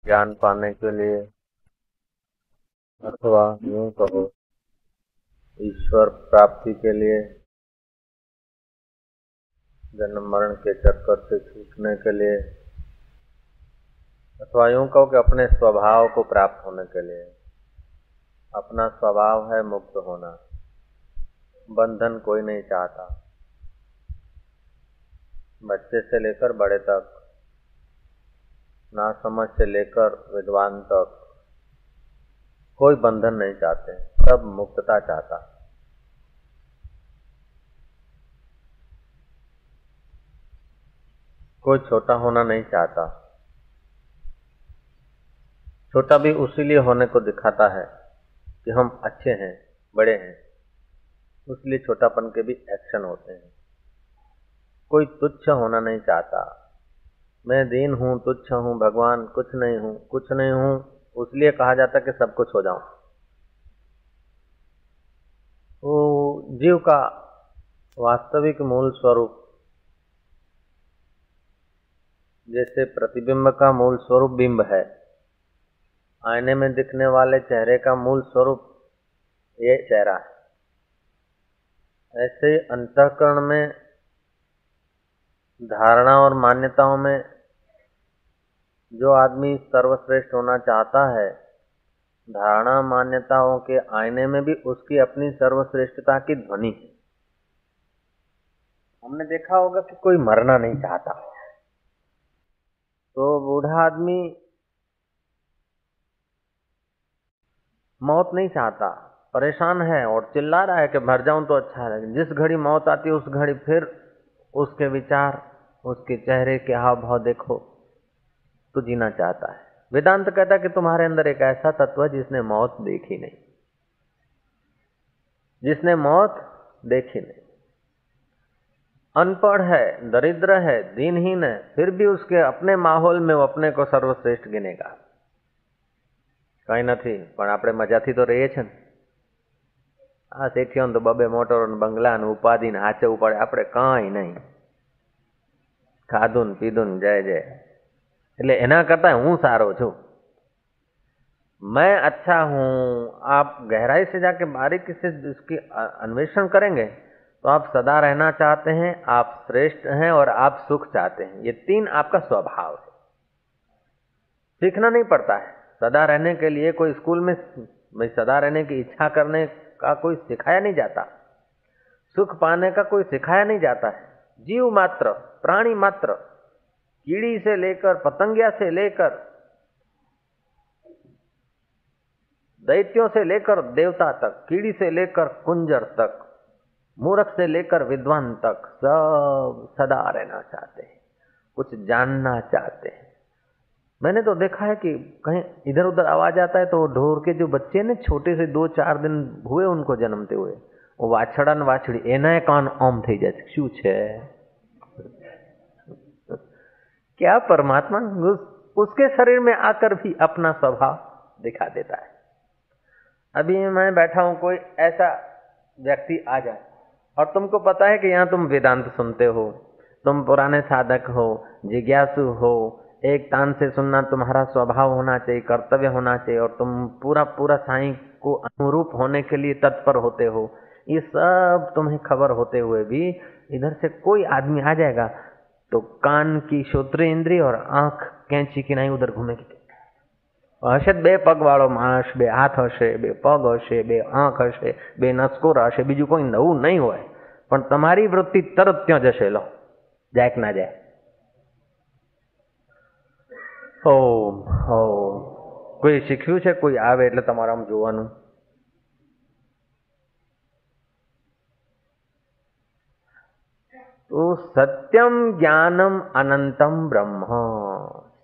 ज्ञान पाने के लिए अथवा यूं कहो ईश्वर प्राप्ति के लिए, जन्म मरण के चक्कर से छूटने के लिए, अथवा यूं कहो कि अपने स्वभाव को प्राप्त होने के लिए। अपना स्वभाव है मुक्त होना, बंधन कोई नहीं चाहता। बच्चे से लेकर बड़े तक, नासमझ से लेकर विद्वान तक, कोई बंधन नहीं चाहते, सब मुक्तता चाहता। कोई छोटा होना नहीं चाहता। छोटा भी उसीलिए होने को दिखाता है कि हम अच्छे हैं, बड़े हैं, उसलिए छोटापन के भी एक्शन होते हैं। कोई तुच्छ होना नहीं चाहता। मैं दीन हूं, तुच्छ हूं, भगवान कुछ नहीं हूं, कुछ नहीं हूं, उसलिए कहा जाता कि सब कुछ हो जाऊं। वो जीव का वास्तविक मूल स्वरूप, जैसे प्रतिबिंब का मूल स्वरूप बिंब है, आईने में दिखने वाले चेहरे का मूल स्वरूप ये चेहरा है, ऐसे अंतःकरण में, धारणा और मान्यताओं में जो आदमी सर्वश्रेष्ठ होना चाहता है, धारणा मान्यताओं के आईने में भी उसकी अपनी सर्वश्रेष्ठता की ध्वनि है। हमने देखा होगा कि कोई मरना नहीं चाहता, तो बूढ़ा आदमी मौत नहीं चाहता, परेशान है और चिल्ला रहा है कि मर जाऊं तो अच्छा है। जिस घड़ी मौत आती है उस घड़ी फिर उसके विचार, उसके चेहरे के हाव भाव देखो तो जीना चाहता है। वेदांत कहता है कि तुम्हारे अंदर एक ऐसा तत्व है जिसने मौत देखी नहीं, जिसने मौत देखी नहीं, अनपढ़ है, दरिद्र है, दीनहीन है, फिर भी उसके अपने माहौल में वो अपने को सर्वश्रेष्ठ गिनेगा। कहीं નથી પણ આપણે મજાથી તો રહીએ છે ને। આ શેઠિયો તો બબે મોટરો ને બંગલા ને ઉપાધિ ને હાચવું પડે, આપણે કાંઈ નહીં, ખાધું ને પીધું ને જય જય। એટલે એના કરતા હું સારો છું, मैं अच्छा हूं। आप गहराई से जाके बारीकी से इसकी अन्वेषण करेंगे तो आप सदा रहना चाहते हैं, आप श्रेष्ठ हैं और आप सुख चाहते हैं। ये तीन आपका स्वभाव है, सीखना नहीं पड़ता है। सदा रहने के लिए कोई स्कूल में सदा रहने की इच्छा करने का कोई सिखाया नहीं जाता, सुख पाने का कोई सिखाया नहीं जाता है। जीव मात्र, प्राणी मात्र, कीड़ी से लेकर पतंगिया से लेकर दैत्यों से लेकर देवता तक, कीड़ी से लेकर कुंजर तक, मूर्ख से लेकर विद्वान तक, सब सदा रहना चाहते हैं, कुछ जानना चाहते हैं। मैंने तो देखा है कि कहीं इधर उधर आवाज आता है तो ढोर के जो बच्चे ने छोटे से 2-4 दिन हुए उनको जन्मते हुए, वो वाछड़ा ने वाछड़ी एना कान ओम થઈ જાય છે। શું છે क्या परमात्मा उसके शरीर में आकर भी अपना स्वभाव दिखा देता है। अभी मैं बैठा हूं, कोई ऐसा व्यक्ति आ जाए और तुमको पता है कि यहाँ तुम वेदांत सुनते हो, तुम पुराने साधक हो, जिज्ञासु हो, एक तान से सुनना तुम्हारा स्वभाव होना चाहिए, कर्तव्य होना चाहिए, और तुम पूरा पूरा साईं को अनुरूप होने के लिए तत्पर होते हो। ये सब तुम्हें खबर होते हुए भी इधर से कोई आदमी आ जाएगा तो कान की श्रोत्र इंद्रिय और आंख कैंची की नहीं उधर घूमेगी। हशे बे पग वाळो माणस, बे हाथ हशे, बे पग हशे, बे आंख हशे, बे नसकोरा हशे, बीजू कोई नવું नहीं होय, पण तमारी वृत्ति तरत त्यां जशे। लो जाए के ना जाए। ओम ओम। कोई શીખ્યું છે? કોઈ આવે એટલે તમારે આમ જોવાનું। तो सत्यम ज्ञानम अनंतम ब्रह्म,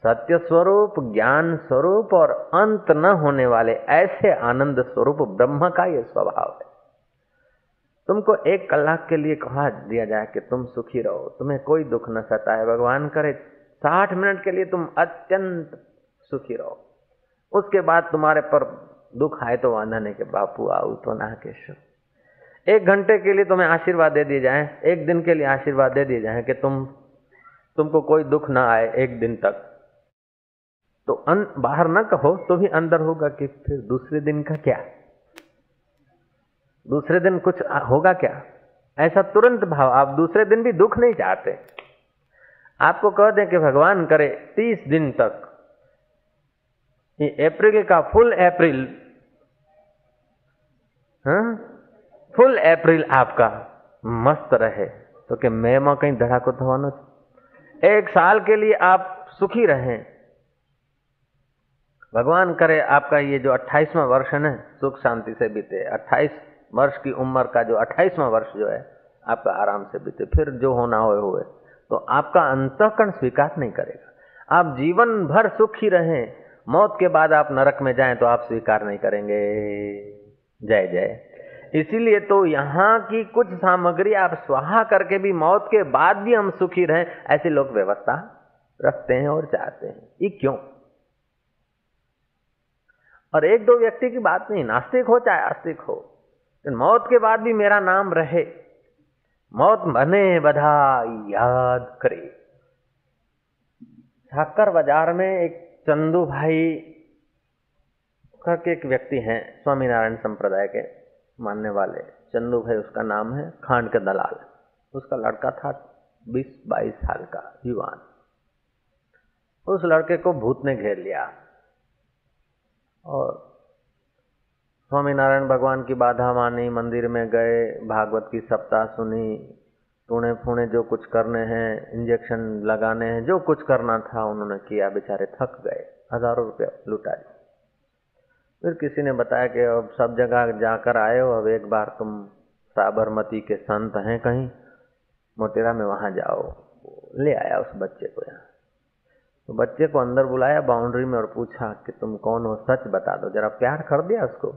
सत्य स्वरूप, ज्ञान स्वरूप और अंत न होने वाले ऐसे आनंद स्वरूप ब्रह्म का यह स्वभाव है। तुमको 1 कलाक के लिए कहा दिया जाए कि तुम सुखी रहो, तुम्हें कोई दुख न सताए, भगवान करे 60 मिनट के लिए तुम अत्यंत सुखी रहो, उसके बाद तुम्हारे पर दुख आए तो वांधा नहीं कि बापू आऊ तो ना केशव। 1 घंटे के लिए तुम्हें आशीर्वाद दे दिए जाए, 1 दिन के लिए आशीर्वाद दे दिए जाए कि तुमको कोई दुख ना आए 1 दिन तक, तो बाहर न कहो तो भी अंदर होगा कि फिर दूसरे दिन का क्या, दूसरे दिन कुछ होगा क्या, ऐसा तुरंत भाव। आप दूसरे दिन भी दुख नहीं चाहते। आपको कह दें कि भगवान करे 30 दिन तक ये अप्रैल का फुल अप्रैल, फुल अप्रैल आपका मस्त रहे, तो कि मैं कहीं धड़ाको थवानो, 1 साल के लिए आप सुखी रहें। भगवान करे आपका ये जो 28वां वर्ष है ना सुख शांति से बीते। 28 वर्ष की उम्र का जो 28वां वर्ष जो है आपका आराम से बीते, फिर जो होना हुए तो आपका अंतःकरण स्वीकार नहीं करेगा। आप जीवन भर सुखी रहें, मौत के बाद आप नरक में जाएं तो आप स्वीकार नहीं करेंगे। जय जय। इसीलिए तो यहाँ की कुछ सामग्री आप स्वाहा करके भी मौत के बाद भी हम सुखी रहें, ऐसे लोग व्यवस्था रखते हैं और चाहते हैं। ये क्यों? और 1-2 व्यक्ति की बात नहीं, नास्तिक हो चाहे आस्तिक हो, तो मौत के बाद भी मेरा नाम रहे, मौत बने बधाई याद करे। ठाकर बाजार में एक चंदू भाई करके एक व्यक्ति हैं, स्वामीनारायण संप्रदाय के मानने वाले, चंदू भाई उसका नाम है, खांड के दलाल। उसका लड़का था 20-22 साल का युवान। उस लड़के को भूत ने घेर लिया और स्वामीनारायण भगवान की बाधा मानी, मंदिर में गए, भागवत की सप्ताह सुनी, टूणे फूणे जो कुछ करने हैं, इंजेक्शन लगाने हैं, जो कुछ करना था उन्होंने किया। बेचारे थक गए, हजारों रुपया लुटा दिए। फिर किसी ने बताया कि अब सब जगह जाकर आए हो, अब एक बार तुम साबरमती के संत हैं कहीं मोटेरा में, वहां जाओ। ले आया उस बच्चे को यहाँ। तो बच्चे को अंदर बुलाया बाउंड्री में और पूछा कि तुम कौन हो, सच बता दो। जरा प्यार कर दिया उसको,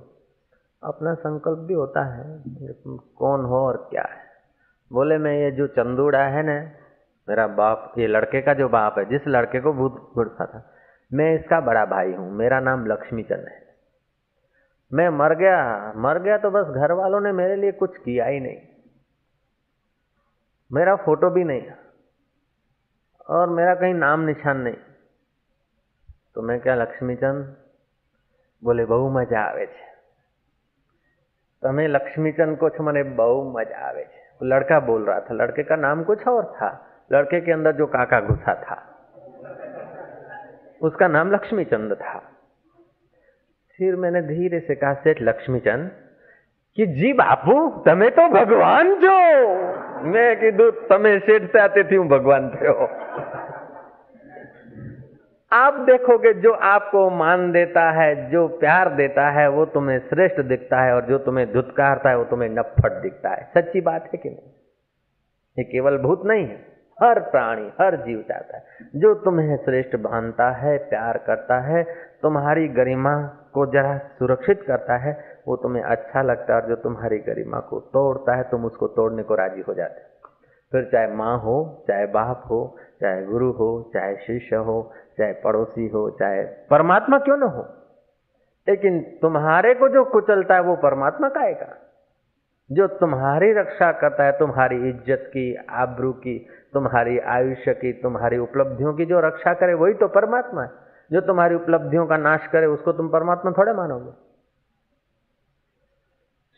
अपना संकल्प भी होता है कि तुम कौन हो और क्या है। बोले मैं ये जो चंदूड़ा है ना, मेरा बाप, ये लड़के का जो बाप है, जिस लड़के को भूत घुड़ता था, मैं इसका बड़ा भाई हूं। मेरा नाम लक्ष्मीचंद है। मैं मर गया तो बस घर वालों ने मेरे लिए कुछ किया ही नहीं, मेरा फोटो भी नहीं और मेरा कहीं नाम निशान नहीं। तो मैं क्या लक्ष्मीचंद? बोले बहु मजा आवे छे तमे लक्ष्मीचंद को छो, मने बहु मजा आवे छे। तो लड़का बोल रहा था, लड़के का नाम कुछ और था, लड़के के अंदर जो काका घुसा था उसका नाम लक्ष्मीचंद था। फिर मैंने धीरे से कहा, सेठ लक्ष्मीचंद कि जी बापू तमे तो भगवान छो। मैं कीधु तमे सेठ से आते थी, हूँ भगवान थे हो। आप देखोगे जो आपको मान देता है, जो प्यार देता है, वो तुम्हें श्रेष्ठ दिखता है, और जो तुम्हें धुतकारता है वो तुम्हें नफट दिखता है। सच्ची बात है कि नहीं? ये केवल भूत नहीं है, हर प्राणी, हर जीव चाहता है। जो तुम्हें श्रेष्ठ मानता है, प्यार करता है, तुम्हारी गरिमा को जरा सुरक्षित करता है, वो तुम्हें अच्छा लगता है। और जो तुम्हारी गरिमा को तोड़ता है, तुम उसको तोड़ने को राजी हो जाते। फिर चाहे माँ हो, चाहे बाप हो, चाहे गुरु हो, चाहे शिष्य हो, चाहे पड़ोसी हो, चाहे परमात्मा क्यों न हो, लेकिन तुम्हारे को जो कुचलता है वो परमात्मा का आएगा। जो तुम्हारी रक्षा करता है, तुम्हारी इज्जत की, आबरू की, तुम्हारी आयुष्य की, तुम्हारी उपलब्धियों की जो रक्षा करे, वही तो परमात्मा है। जो तुम्हारी उपलब्धियों का नाश करे, उसको तुम परमात्मा थोड़े मानोगे।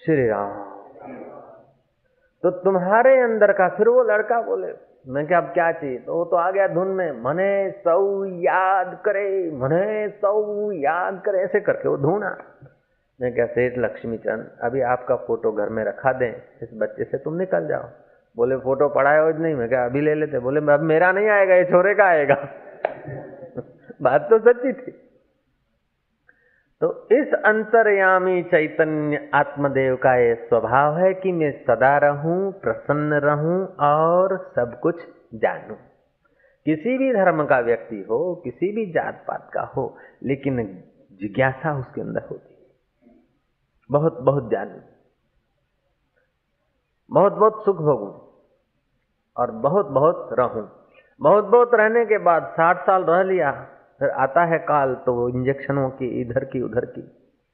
श्री राम। तो तुम्हारे अंदर का, फिर वो लड़का बोले मैं क्या अब क्या चाहिए, तो वो तो आ गया धुन में, मने सौ याद करे, मने सौ याद करे, ऐसे करके वो ढूंढा। मैं क्या सेठ लक्ष्मीचंद, अभी आपका फोटो घर में रखा दें, इस बच्चे से तुम निकल जाओ। बोले फोटो पड़ा है और नहीं? मैं क्या अभी ले लेते? बोले अब मेरा नहीं आएगा, ये छोरे का आएगा। बात तो सच्ची थी। तो इस अंतर्यामी चैतन्य आत्मदेव का ये स्वभाव है कि मैं सदा रहूं, प्रसन्न रहूं और सब कुछ जानूं। किसी भी धर्म का व्यक्ति हो, किसी भी जात पात का हो, लेकिन जिज्ञासा उसके अंदर होती है। बहुत बहुत जानूं, बहुत बहुत सुख भोगूं और बहुत बहुत रहूं। बहुत बहुत रहने के बाद 60 साल रह लिया, फिर आता है काल, तो वो इंजेक्शनों की इधर की उधर की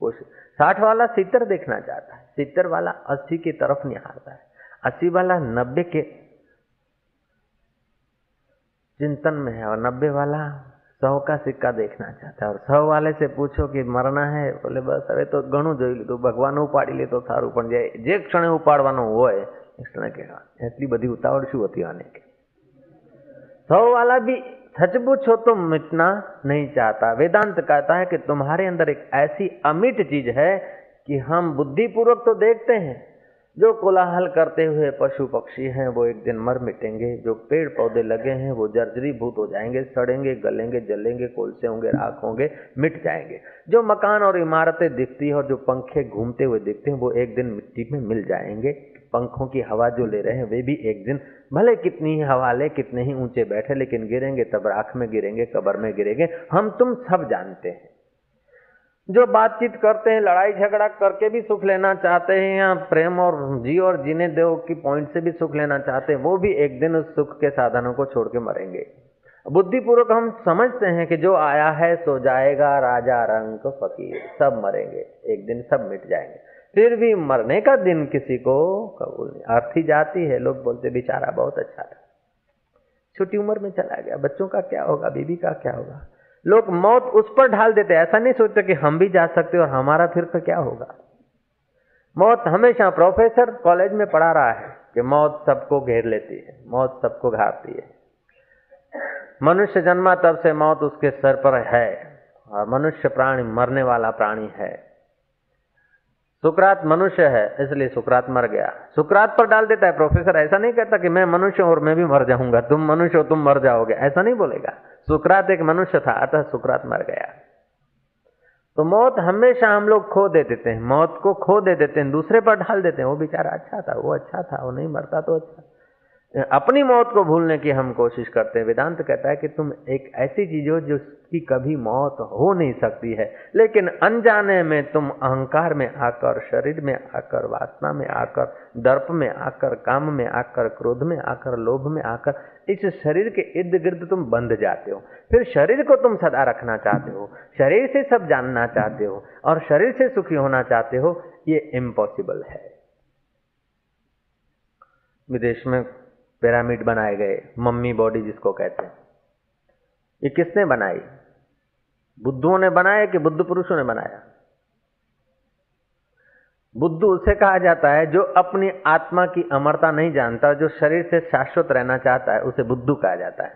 कोशिश। 60 वाला 70 देखना चाहता है, 70 वाला 80 की तरफ निहारता है, 80 वाला 90 के चिंतन में है, और 90 वाला 100 का सिक्का देखना चाहता है। और 100 वाले से पूछो कि मरना है, बोले बस હવે તો ઘણું જોઈ લીધું, ભગવાન ઉપાડી લે તો સારું, પણ જે ક્ષણે ઉપાડવાનો હોય એ ક્ષણે કહેવા એટલી બધી ઉતાવળ શું હતી આને કે 100 वाला भी सच पूछो तो मिटना नहीं चाहता। वेदांत कहता है कि तुम्हारे अंदर एक ऐसी अमिट चीज है कि हम बुद्धिपूर्वक तो देखते हैं, जो कोलाहल करते हुए पशु पक्षी हैं वो एक दिन मर मिटेंगे, जो पेड़ पौधे लगे हैं वो जर्जरीभूत हो जाएंगे, सड़ेंगे, गलेंगे, जलेंगे, कोलसे होंगे, राख होंगे, मिट जाएंगे। जो मकान और इमारतें दिखती है और जो पंखे घूमते हुए दिखते हैं वो एक दिन मिट्टी में मिल जाएंगे। पंखों की हवा जो ले रहे हैं वे भी एक दिन भले कितनी ही हवा ले, कितने ही ऊंचे बैठे, लेकिन गिरेंगे तब राख में गिरेंगे, कब्र में गिरेंगे। हम तुम सब जानते हैं। जो बातचीत करते हैं, लड़ाई झगड़ा करके भी सुख लेना चाहते हैं, या प्रेम और जी और जीने दो की पॉइंट से भी सुख लेना चाहते हैं, वो भी एक दिन उस सुख के साधनों को छोड़ के मरेंगे। बुद्धिपूर्वक हम समझते हैं कि जो आया है सो जाएगा, राजा रंक फकीर, सब मरेंगे, एक दिन सब मिट जाएंगे। फिर भी मरने का दिन किसी को कबूल नहीं। अर्थी जाती है, लोग बोलते बेचारा बहुत अच्छा था, छोटी उम्र में चला गया, बच्चों का क्या होगा, बीबी का क्या होगा। लोग मौत उस पर ढाल देते, ऐसा नहीं सोचते कि हम भी जा सकते और हमारा फिर तो क्या होगा। मौत हमेशा, प्रोफेसर कॉलेज में पढ़ा रहा है कि मौत सबको घेर लेती है, मौत सबको घातती है। मनुष्य जन्मा तब से मौत उसके सर पर है, और मनुष्य प्राणी मरने वाला प्राणी है। सुकरात मनुष्य है इसलिए सुकरात मर गया, सुकरात पर डाल देता है प्रोफेसर। ऐसा नहीं कहता कि मैं मनुष्य हूं और मैं भी मर जाऊंगा, तुम मनुष्य हो तुम मर जाओगे, ऐसा नहीं बोलेगा। सुकरात एक मनुष्य था, अतः सुकरात मर गया। तो मौत हमेशा हम लोग खो दे देते हैं, मौत को खो दे देते हैं, दूसरे पर ढाल देते हैं। वो बेचारा अच्छा था, वो अच्छा था, वो नहीं मरता तो अच्छा। अपनी मौत को भूलने की हम कोशिश करते हैं। वेदांत कहता है कि तुम एक ऐसी चीज हो जिसकी कभी मौत हो नहीं सकती है, लेकिन अनजाने में तुम अहंकार में आकर, शरीर में आकर, वासना में आकर, दर्प में आकर, काम में आकर, क्रोध में आकर, लोभ में आकर इस शरीर के इर्द गिर्द तुम बंध जाते हो। फिर शरीर को तुम सदा रखना चाहते हो, शरीर से सब जानना चाहते हो और शरीर से सुखी होना चाहते हो। ये इम्पॉसिबल है। विदेश में पिरामिड बनाए गए, मम्मी बॉडी जिसको कहते हैं, ये किसने बनाई? बुद्धुओं ने बनाया कि बुद्ध पुरुषों ने बनाया? बुद्धू उसे कहा जाता है जो अपनी आत्मा की अमरता नहीं जानता, जो शरीर से शाश्वत रहना चाहता है, उसे बुद्धू कहा जाता है।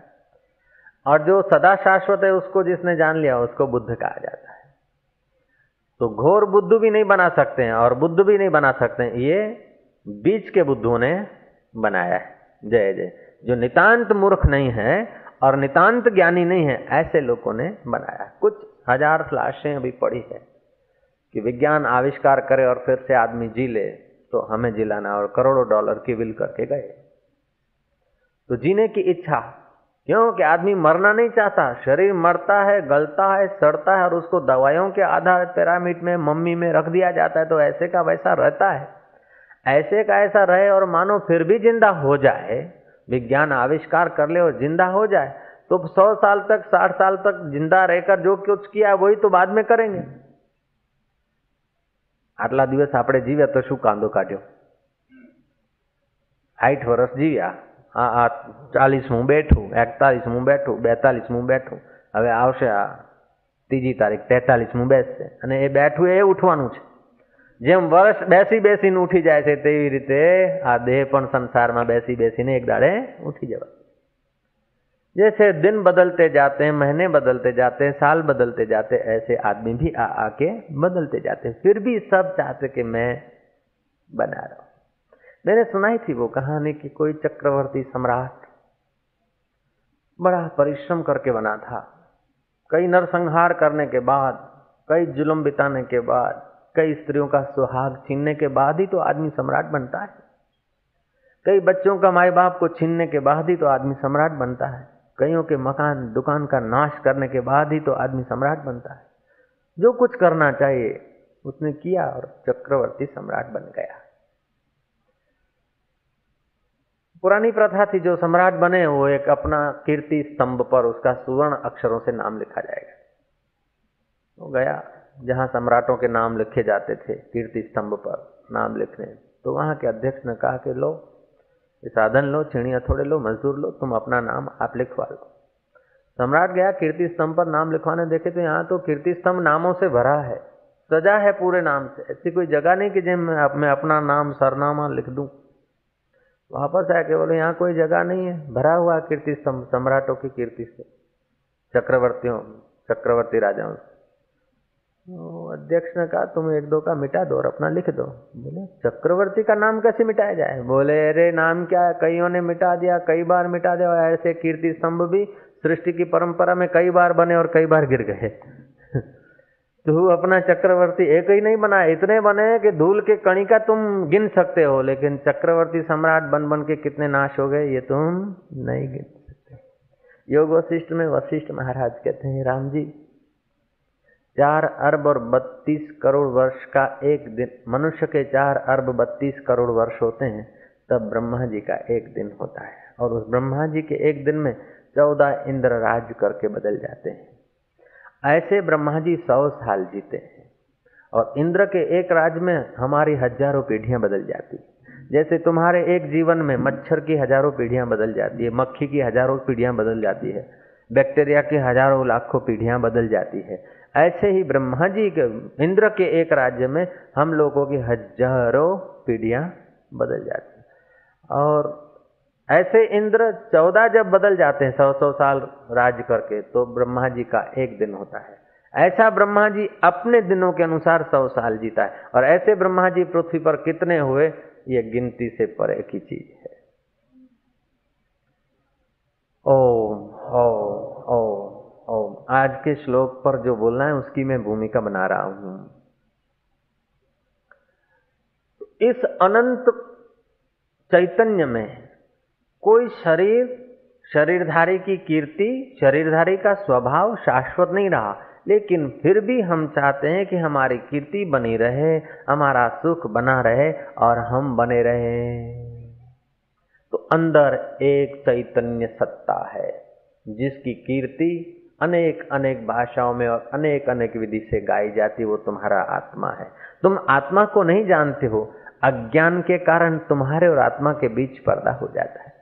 और जो सदा शाश्वत है उसको जिसने जान लिया उसको बुद्ध कहा जाता है। तो घोर बुद्धू भी नहीं बना सकते हैं और बुद्ध भी नहीं बना सकते हैं, ये बीच के बुद्धुओं ने बनाया है। जय जय। जो नितांत मूर्ख नहीं है और नितांत ज्ञानी नहीं है, ऐसे लोगों ने बनाया। कुछ हजार लाशें अभी पड़ी है कि विज्ञान आविष्कार करे और फिर से आदमी जी ले तो हमें जिलाना, और करोड़ों डॉलर की विल करके गए। तो जीने की इच्छा, क्योंकि आदमी मरना नहीं चाहता, शरीर मरता है, गलता है, सड़ता है और उसको दवाइयों के आधार पिरामिड में, मम्मी में रख दिया जाता है, तो ऐसे का वैसा रहता है। ऐसे का ऐसा रहे और मानो फिर भी जिंदा हो जाए, विज्ञान आविष्कार कर ले और जिंदा हो जाए, तो 100 साल तक, 60 साल तक जिंदा रहकर जो कुछ किया वही तो बाद में करेंगे। आटला दिवस आपणे जीव्या तो शू कांदो काढ्यो? 60 वर्ष जीव्या, आ 40मुं बैठું, 41મું बैठું, 42મું बैठું, હવે આવશે આ 3જી તારીખ 43મું બેસશે અને એ બેઠું એ ઉઠવાનું છે। જેમ વર્ષ બેસી બેસીને ઉઠી જાય છે તેવી રીતે આ દેહ પણ સંસારમાં બેસી બેસીને એક દાડે ઉઠી જવા। जैसे दिन बदलते जाते हैं, महीने बदलते जाते हैं, साल बदलते जाते हैं, ऐसे आदमी भी आके बदलते जाते हैं। फिर भी सब चाहते कि मैं बना रहा हूं। मैंने सुनाई थी वो कहानी कि कोई चक्रवर्ती सम्राट बड़ा परिश्रम करके बना था। कई नरसंहार करने के बाद, कई जुल्म बिताने के बाद, कई स्त्रियों का सुहाग छीनने के बाद ही तो आदमी सम्राट बनता है। कई बच्चों का माई बाप को छीनने के बाद ही तो आदमी सम्राट बनता है। कईयों के मकान दुकान का नाश करने के बाद ही तो आदमी सम्राट बनता है। जो कुछ करना चाहिए उसने किया और चक्रवर्ती सम्राट बन गया। पुरानी प्रथा थी, जो सम्राट बने वो एक अपना कीर्ति स्तंभ पर उसका सुवर्ण अक्षरों से नाम लिखा जाएगा। वो गया जहां सम्राटों के नाम लिखे जाते थे कीर्ति स्तंभ पर नाम लिखने, तो वहां के अध्यक्ष ने कहा कि लो, साधन लो, छीणी हथौड़े लो, मजदूर लो, तुम अपना नाम आप लिखवा लो। सम्राट गया कीर्ति स्तंभ पर नाम लिखवाने, देखे तो यहाँ तो कीर्ति स्तंभ नामों से भरा है, सजा है पूरे नाम से। ऐसी कोई जगह नहीं कि जिसमें मैं अपना नाम सरनामा लिख दूं। वापस आके बोले यहाँ कोई जगह नहीं है, भरा हुआ कीर्ति स्तंभ सम्राटों की कीर्ति से, चक्रवर्ती राजाओं से। तो अध्यक्ष ने कहा तुम एक दो का मिटा दो और अपना लिख दो। बोले चक्रवर्ती का नाम कैसे मिटाया जाए? बोले अरे नाम क्या है, कईयों ने मिटा दिया, कई बार मिटा दिया। ऐसे कीर्ति स्तंभ भी सृष्टि की परंपरा में कई बार बने और कई बार गिर गए। तो अपना चक्रवर्ती एक ही नहीं बना, इतने बने कि धूल के कणिका तुम गिन सकते हो, लेकिन चक्रवर्ती सम्राट बन बन के कितने नाश हो गए ये तुम नहीं गिन सकते। योग वशिष्ठ में वशिष्ठ महाराज कहते हैं, राम जी 4 अरब और 32 करोड़ वर्ष का एक दिन, मनुष्य के 4 अरब 32 करोड़ वर्ष होते हैं, तब ब्रह्मा जी का एक दिन होता है। और उस ब्रह्मा जी के एक दिन में 14 इंद्र राज करके बदल जाते हैं। ऐसे ब्रह्मा जी 100 साल जीते हैं और इंद्र के एक राज में हमारी हजारों पीढ़ियां बदल जाती। जैसे तुम्हारे एक जीवन में मच्छर की हजारों पीढ़ियां बदल जाती है, मक्खी की हजारों पीढ़ियां बदल जाती है, बैक्टीरिया की हजारों लाखों पीढ़ियां बदल जाती है, ऐसे ही ब्रह्मा जी के इंद्र के एक राज्य में हम लोगों की हजारों पीढ़ियां बदल जाती हैं। और ऐसे इंद्र 14 जब बदल जाते हैं 100 साल राज करके, तो ब्रह्मा जी का एक दिन होता है। ऐसा ब्रह्मा जी अपने दिनों के अनुसार 100 साल जीता है। और ऐसे ब्रह्मा जी पृथ्वी पर कितने हुए ये गिनती से परे की चीज है। ओम ओम ओम ओम। आज के श्लोक पर जो बोलना है उसकी मैं भूमिका बना रहा हूं। इस अनंत चैतन्य में कोई शरीरधारी की कीर्ति, शरीरधारी का स्वभाव शाश्वत नहीं रहा, लेकिन फिर भी हम चाहते हैं कि हमारी कीर्ति बनी रहे, हमारा सुख बना रहे और हम बने रहे। तो अंदर एक चैतन्य सत्ता है जिसकी कीर्ति अनेक अनेक भाषाओं में और अनेक अनेक विधि से गाई जाती, वो तुम्हारा आत्मा है। तुम आत्मा को नहीं जानते हो, अज्ञान के कारण तुम्हारे और आत्मा के बीच पर्दा हो जाता है।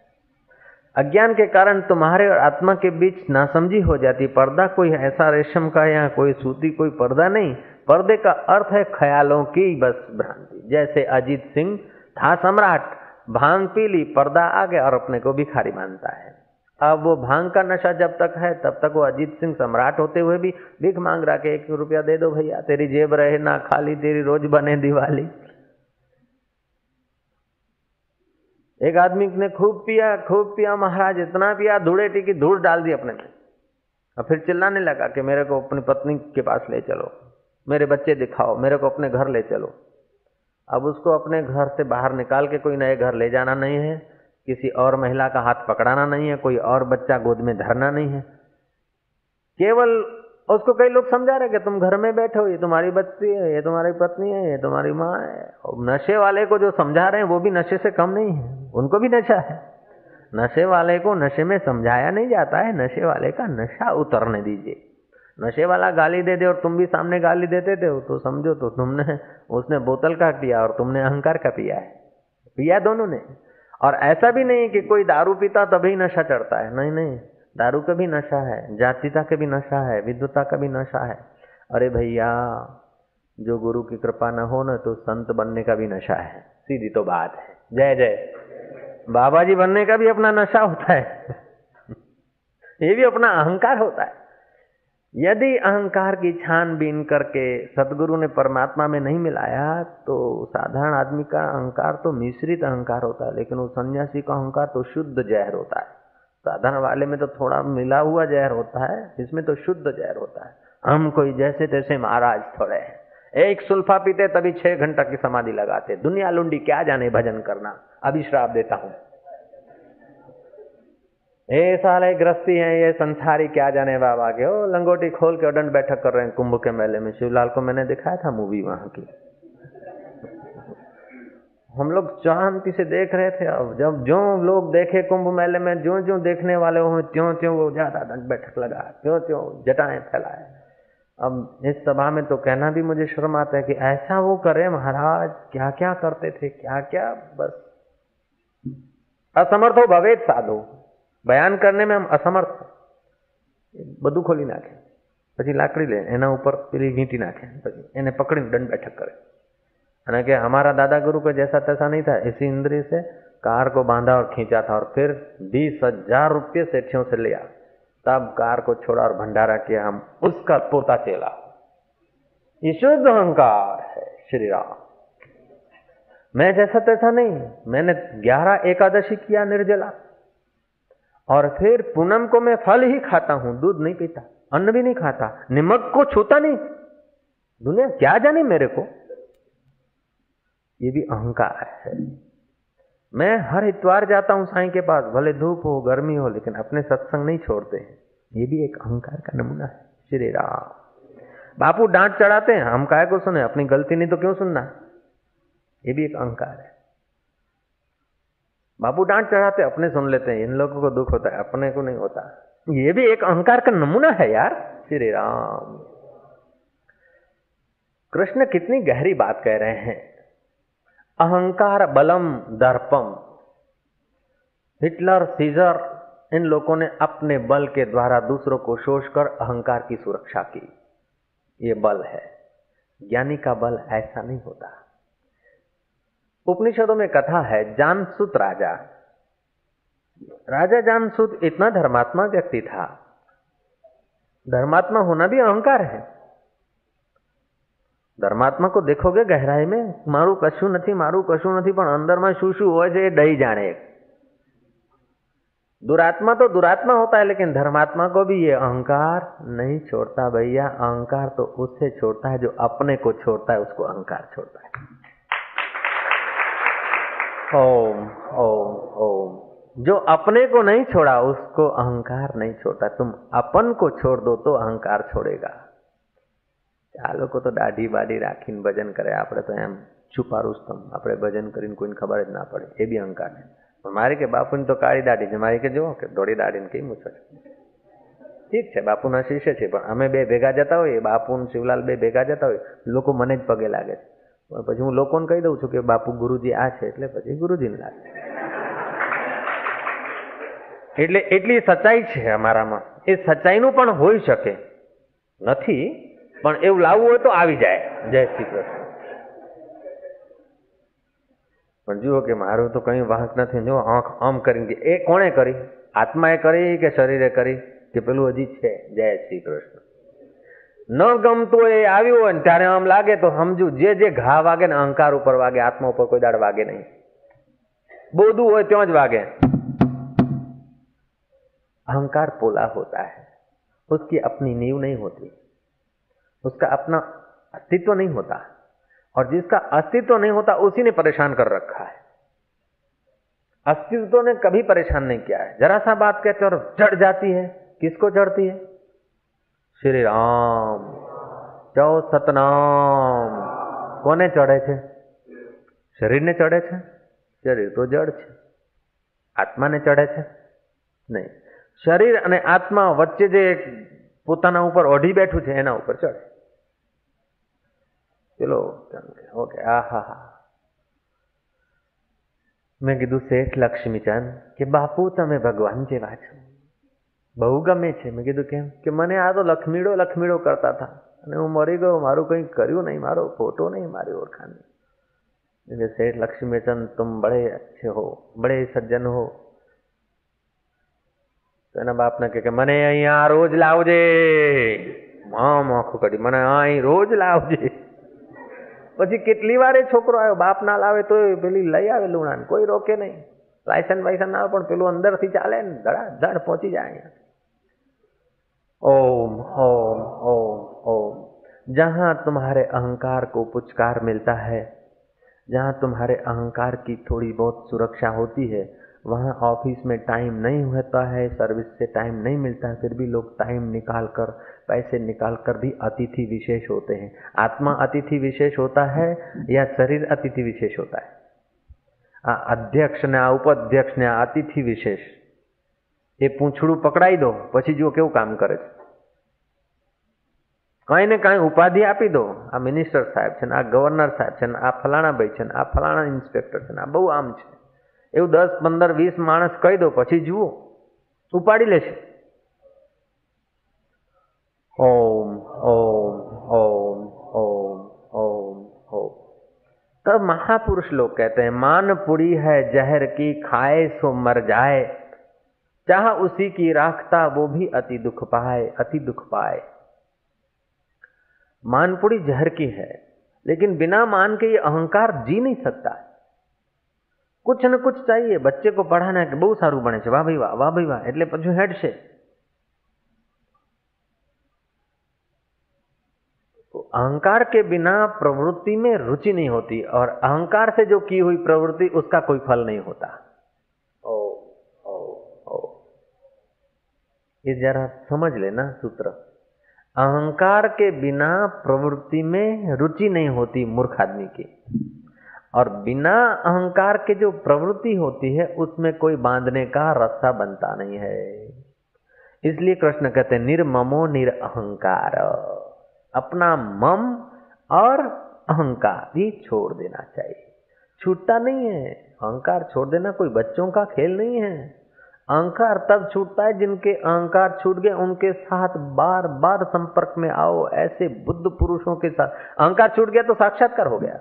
अज्ञान के कारण तुम्हारे और आत्मा के बीच नासमझी हो जाती। पर्दा कोई ऐसा रेशम का या कोई सूती कोई पर्दा नहीं, पर्दे का अर्थ है ख्यालों की बस भ्रांति। जैसे अजीत सिंह था सम्राट, भांग पी ली, पर्दा आ गया और अपने को भिखारी मानता है। अब वो भांग का नशा जब तक है तब तक वो अजीत सिंह सम्राट होते हुए भी भीख मांग रहा कि 1 रुपया दे दो भैया, तेरी जेब रहे ना खाली, तेरी रोज बने दिवाली। एक आदमी ने खूब पिया महाराज, इतना पिया धूड़ेटी की धूड़ डाल दी अपने में, और फिर चिल्लाने लगा कि मेरे को अपनी पत्नी के पास ले चलो, मेरे बच्चे दिखाओ, मेरे को अपने घर ले चलो। अब उसको अपने घर से बाहर निकाल के कोई नए घर ले जाना नहीं है, किसी और महिला का हाथ पकड़ाना नहीं है, कोई और बच्चा गोद में धरना नहीं है। केवल उसको कई लोग समझा रहे कि तुम घर में बैठे हो, ये तुम्हारी बच्ची है, ये तुम्हारी पत्नी है, ये तुम्हारी माँ है। और नशे वाले को जो समझा रहे हैं वो भी नशे से कम नहीं है, उनको भी नशा है। नशे वाले को नशे में समझाया नहीं जाता है, नशे वाले का नशा उतरने दीजिए। नशे वाला गाली दे दे और तुम भी सामने गाली देते थे तो समझो तो तुमने, उसने बोतल का पिया और तुमने अहंकार का पिया है, पिया दोनों ने। और ऐसा भी नहीं कि कोई दारू पीता तभी नशा चढ़ता है, नहीं नहीं, दारू का भी नशा है, जातीयता का भी नशा है, विद्वता का भी नशा है। अरे भैया, जो गुरु की कृपा न हो न तो संत बनने का भी नशा है, सीधी तो बात है। जय जय। बाबा जी बनने का भी अपना नशा होता है ये भी अपना अहंकार होता है। यदि अहंकार की छानबीन करके सदगुरु ने परमात्मा में नहीं मिलाया तो साधारण आदमी का अहंकार तो मिश्रित अहंकार होता है, लेकिन वो सन्यासी का अहंकार तो शुद्ध जहर होता है। साधारण वाले में तो थोड़ा मिला हुआ जहर होता है, इसमें तो शुद्ध जहर होता है। हम कोई जैसे तैसे महाराज थोड़े हैं, एक सुल्फा पीते तभी 6 घंटा की समाधि लगाते। दुनिया लुंडी क्या जाने भजन करना। अभी श्राप देता हूं, ये साले गृहस्थी हैं, ये संसारी क्या जाने बाबा के। ओ लंगोटी खोल के दंड बैठक कर रहे हैं कुंभ के मेले में। शिवलाल को मैंने दिखाया था मूवी वहां की, हम लोग शांति से देख रहे थे। अब जब जो लोग देखे कुंभ मेले में, जो जो देखने वाले हो त्यों त्यों वो ज्यादा दंड बैठक लगा, त्यों त्यों जटाएं फैलाए। अब इस सभा में तो कहना भी मुझे शर्म आता है कि ऐसा वो करे महाराज, क्या क्या करते थे, क्या क्या। बस असमर्थ हो भवेत साधु, बयान करने में हम असमर्थ। બધું ખોલી નાખે, પછી લાકડી લે, એના ઉપર પેલી વીંટી નાખે, પછી એને પકડીને દંડ बैठक करे અને કે हमारा दादा गुरु को जैसा तैसा नहीं था, इसी इंद्री से कार को बांधा और खींचा था और फिर 20,000 रुपये सेठियों से लिया, तब कार को छोड़ा और भंडारा किया, हम उसका पोता चेला। ये शुद्ध अहंकार है श्री राम। मैं जैसा तैसा नहीं, मैंने 11 एकादशी किया निर्जला और फिर पूनम को मैं फल ही खाता हूं, दूध नहीं पीता, अन्न भी नहीं खाता, नमक को छूता नहीं, दुनिया क्या जाने मेरे को। ये भी अहंकार है। मैं हर इतवार जाता हूं साईं के पास, भले धूप हो गर्मी हो, लेकिन अपने सत्संग नहीं छोड़ते हैं। ये भी एक अहंकार का नमूना है श्री राम। बापू डांट चढ़ाते हैं, हम काहे को सुने, अपनी गलती नहीं तो क्यों सुनना, ये भी एक अहंकार है। बापू डांट चढ़ाते अपने सुन लेते हैं, इन लोगों को दुख होता है, अपने को नहीं होता, ये भी एक अहंकार का नमूना है यार श्री राम। कृष्ण कितनी गहरी बात कह रहे हैं। अहंकार बलम दर्पम। हिटलर, सीजर, इन लोगों ने अपने बल के द्वारा दूसरों को शोष कर अहंकार की सुरक्षा की, ये बल है। ज्ञानी का बल ऐसा नहीं होता। उपनिषदों में कथा है, जानसूत राजा, राजा जानसूत इतना धर्मात्मा व्यक्ति था। धर्मात्मा होना भी अहंकार है। धर्मात्मा को देखोगे गहराई में, मारू कशु नहीं पण अंदर में शू शू होय छे दही जाने। दुरात्मा तो दुरात्मा होता है, लेकिन धर्मात्मा को भी ये अहंकार नहीं छोड़ता भैया। अहंकार तो उससे छोड़ता है जो अपने को छोड़ता है, उसको अहंकार छोड़ता है। ओम ओम ओम। जो अपने को नहीं छोड़ा उसको अहंकार नहीं छोड़ता। तुम अपन को छोड़ दो तो अहंकार छोड़ेगा। आ लोग तो दाढ़ी बाढ़ी राखीने भजन करे, आपणे तो एम छुपा रुस्तम, आपणे भजन करीने कोઈને खबर ज ना पड़े, ए भी अहंकार है। पण मारी के बापूनी तो काળી दाढ़ी છે, मारी के जो के धोળી दाढ़ीने केवी मूछो छे। ठीक है, बापूना शिष्य छे, पण अमे बे भेगा जता होय, बापू ने शिवलाल बे भेगा जता होय, लोको मने ज पगे लागे छे। पण पछी हुं लोकोने कही दઉં છું કે बापू गुरुजी आ छे, એટલે પછી गुरुजीने लागे। એટલે એટલી સચ્ચાઈ છે અમારામાં। એ સચ્ચાઈનું પણ હોઈ શકે નથી, પણ એવું લાવવું હોય તો આવી જાય। જય શ્રી કૃષ્ણ। પણ જુઓ કે મારું તો કઈ વાંક નથી। જો આંખ આમ કરીને એ કોણે કરી? આત્માએ કરી કે શરીરે કરી કે પેલું હજી છે? જય શ્રી કૃષ્ણ। ન ગમતું હોય એ આવ્યું હોય ને ત્યારે આમ લાગે તો સમજુ જે જે ઘા વાગે ને અહંકાર ઉપર વાગે, આત્મા ઉપર કોઈ દાડ વાગે નહીં। બોધું હોય ત્યાં જ વાગે। अहंकार पोला होता है, उसकी अपनी नींव नहीं होती, उसका अपना अस्तित्व नहीं होता, और जिसका अस्तित्व नहीं होता उसी ने परेशान कर रखा है। अस्तित्व ने कभी परेशान नहीं किया है। जरा सा बात कहते और चढ़ जाती है। किसको चढ़ती है? श्री राम चौ सतनाम। कोने चढ़े छे? शरीर ने चढ़े छे? शरीर तो जड़ छे। आत्मा ने चढ़े छे? नहीं। शरीर અને આત્મા વચ્ચે જે પોતાના ઉપર ઓઢી બેઠું છે એના ઉપર ચડે। ચલો ઓકે। આહા, મેં કીધું શેઠ લક્ષ્મીચંદ કે બાપુ તમે ભગવાન જેવા છો, બહુ ગમે છે। મેં કીધું કેમ? કે મને આ તો લખમીડો લખમીડો કરતા હતા અને હું મરી ગયો, મારું કંઈ કર્યું નહીં, મારો ફોટો નહીં, મારી ઓળખાણ નહીં। શેઠ લક્ષ્મીચંદ तुम बड़े अच्छे हो, बड़े सज्जन हो। तो एना बाप ने कहे मने अहींया रोज लावजे। आम आंखो काढी मने अहीं रोज लावजे। पछी केटली वारे छोकरो आव्यो, बाप ना लावे तो पेली लई आवे लूणाने, कोई रोके नहीं। लाइसेंस वाइसेंस ना पण पेલું अंदरथी चाले ने धड़ाधड़ पહોંચી જાય અહીંયા। ओम ओम ओम ओम। जहां तुम्हारे अहंकार को पुचकार मिलता है, जहां तुम्हारे अहंकार की थोड़ी बहुत सुरक्षा होती है, वहाँ ऑफिस में टाइम नहीं होता है, सर्विस से टाइम नहीं मिलता है, फिर भी लोग टाइम निकाल कर, पैसे निकाल कर भी अतिथि विशेष होते हैं। आत्मा अतिथि विशेष होता है या शरीर अतिथि विशेष होता है? अध्यक्ष ने उपाध्यक्ष ने अतिथि विशेष ये पूंछड़ू पकड़ाई दो, पछी जो केवुं काम करे छे। कई ने कई उपाधि आपी दो, आ मिनिस्टर साहेब छे, आ गवर्नर साहेब छे, आ फलाणा भाई छे, आ फलाणा इंस्पेक्टर छे, आ बहु आम छे, એવું 10, 15, 20 માણસ કહી દો, પછી જુઓ ઉપાડી લેશે। ओम ओम ओम ओम ओम ओम। तब महापुरुष लोग कहते हैं, मान पुड़ी है जहर की, खाए सो मर जाए, चाह उसी की राखता वो भी अति दुख पाए, अति दुख पाए। मानपुड़ी जहर की है, लेकिन बिना मान के ये अहंकार जी नहीं सकता। कुछ न कुछ चाहिए। बच्चे को पढ़ाना है कि बहुत सारू बने છે, वाह भाई वाह, वाह भाई वाह, એટલે પછી હેડશે। तो अहंकार के बिना प्रवृत्ति में रुचि नहीं होती, और अहंकार से जो की हुई प्रवृत्ति उसका कोई फल नहीं होता। ओ ओ ओ, ये जरा समझ लेना सूत्र। अहंकार के बिना प्रवृत्ति में रुचि नहीं होती मूर्ख आदमी की, और बिना अहंकार के जो प्रवृत्ति होती है उसमें कोई बांधने का रास्ता बनता नहीं है। इसलिए कृष्ण कहते हैं, निर्ममो निरअहंकार। अपना मम और अहंकार ये छोड़ देना चाहिए। छूटता नहीं है अहंकार, छोड़ देना कोई बच्चों का खेल नहीं है। अहंकार तब छूटता है जिनके अहंकार छूट गए, उनके साथ बार बार संपर्क में आओ। ऐसे बुद्ध पुरुषों के साथ अहंकार छूट गया तो साक्षात्कार हो गया।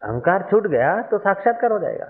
अहंकार छूट गया तो साक्षात्कार हो जाएगा।